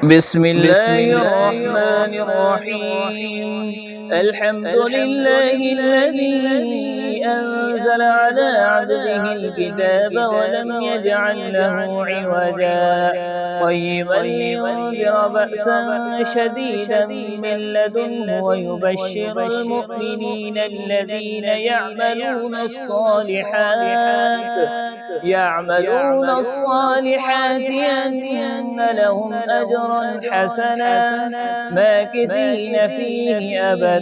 بسم الله الرحمن الرحيم. الحمد لله الذي أنزل على عبده الكتاب ولم يجعل له عوجا قيما لينذر بأسا شديدا من لدنه ويبشر المؤمنين الذين يعملون الصالحات أن لهم أجرا حسنا ماكثين فيه أبدا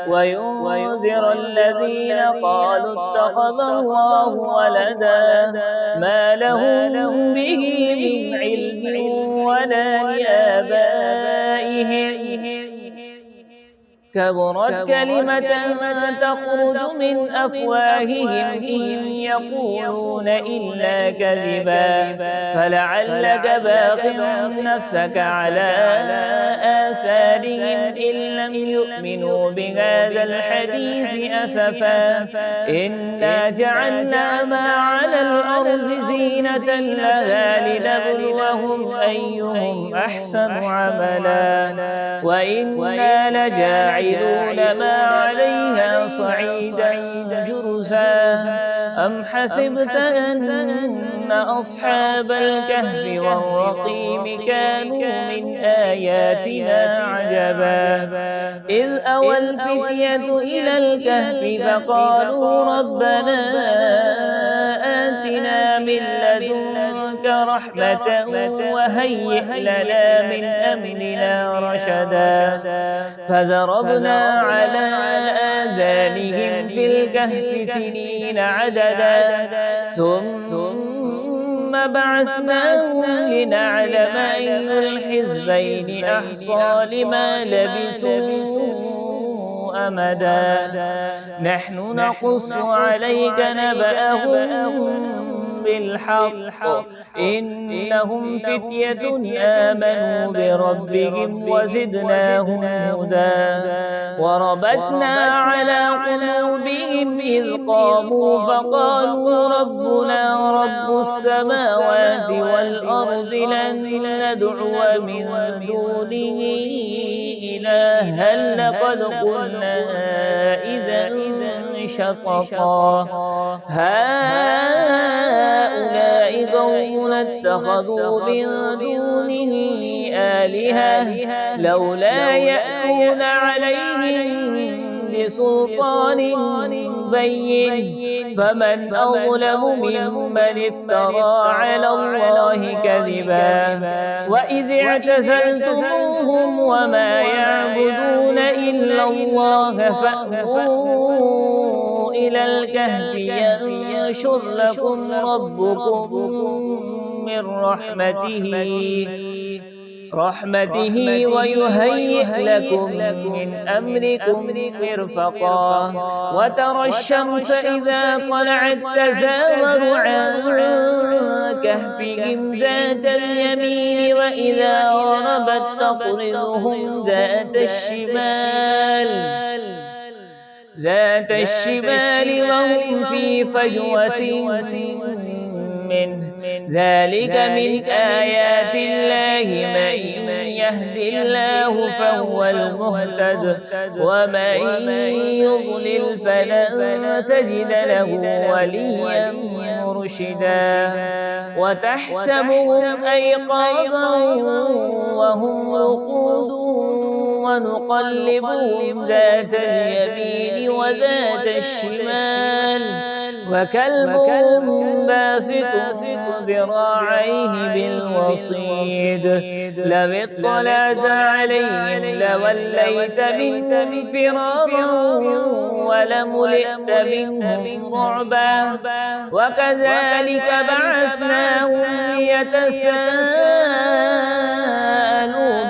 وينذر الذين قالوا اتخذ الله ولدا ما لهم به من علم ولا لآبائهم كبرت كلمة تخرج من أفواههم إن يقولون إلا كذبا فلعلك باخع نفسك على آثارهم إن لم يؤمنوا بهذا الحديث أسفا إنا جعلنا ما على الأرض زينة لها لنبلوهم أيهم أحسن عملا وإنا لجاعلون ما عليها صعيدا جرزا أم حسبت أن أصحاب الكهف والرقيم كانوا من آياتنا عجبا إذ أوى الفتية إلى الكهف فقالوا ربنا آتنا من لدنك رحمة وهيئ لنا من أمرنا رشدا فضربنا على آذانهم في الكهف سنين عددا ثم بعثناهم لنعلم أي الحزبين أحصى لما لبثوا أمدا نحن نقص عليك نبأهم بالحق إنهم فتية آمنوا بربهم وزدناهم هدى وربطنا على قلوبهم إذ قاموا فقالوا ربنا رب السماوات والأرض لن ندعو من دونه إلها لقد قلنا إذا شططا هؤلاء قومنا اتخذوا من دونه آلهة لولا يأتون عليهم بسلطان بين فمن أظلم ممن افترى على الله كذبا وإذ اعتزلتموهم وما يعبدون إلا الله فأووا إلى الكهف ينشر لكم ربكم من رحمته ويهيئ لكم من أمركم مرفقا وترى الشمس إذا طلعت تزاور عن كهفهم ذات اليمين وإذا غربت تقرضهم ذات الشمال وهم في فجوة منه ذلك من آيات الله من يهد الله فهو المهتد ومن يضلل فلن تجد له وليا مرشدا وتحسبهم أيقاظا وهم رقود ونقلبهم ذات اليمين وذات الشمال وكلبهم باسط ذراعيه بالوصيد لو اطلعت عليهم لوليت منهم فرارا ولملئت منهم رعبا وكذلك بعثناهم ليتساءلوا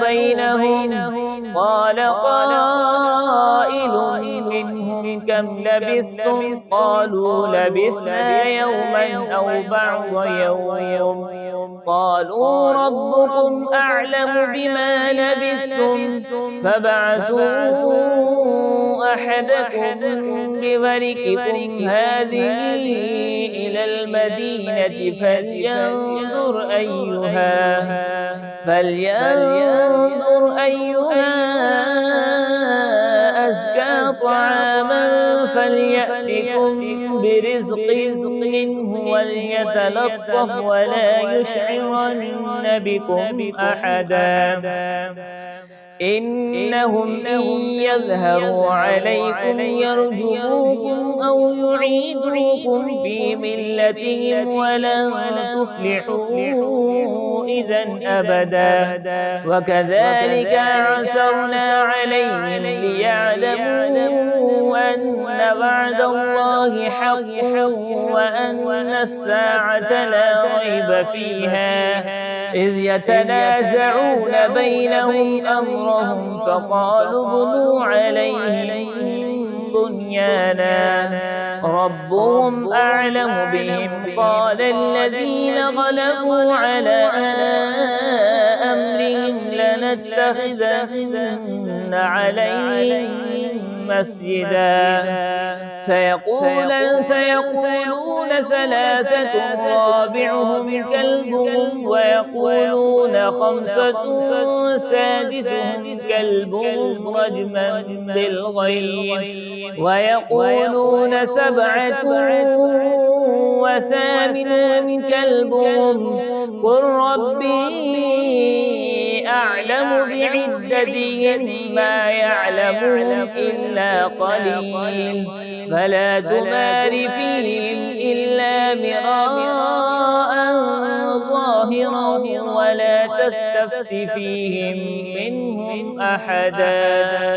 بينهم قال قائل منهم كم لبثتم قالوا لبثنا يوما أو بعض يوم قالوا ربكم أعلم بما لبثتم فابعثوا أحدكم بورقكم هذه إلى المدينة فلينظر أيها أزكى طعاما فليأتكم برزق منه وليتلطف ولا يشعرن بكم أحدا إنهم إن يظهروا عليكم يرجموكم أو يعيدوكم في ملتهم ولن تفلحوا إذا أبدا وكذلك عثرنا عليهم ليعلموا أن وعد الله حق وأن الساعة لا ريب فيها إذ يتنازعون بينهم أمرهم فقالوا ابنوا عليهم بنيانا ربهم أعلم بهم قال الذين غلبوا على أمرهم لنتخذن عليهم مسجدا سيقولون ثلاثة رابعهم كلبهم ويقولون خمسة سادسهم كلبهم رجما بالغيب ويقولون سبعة وثامنهم كلبهم قل ربي أعلم بعدتهم ما يعلمهم إلا قليل فلا تمار فيهم إلا مراء ظاهرا ولا تستفت فيهم منهم أحدا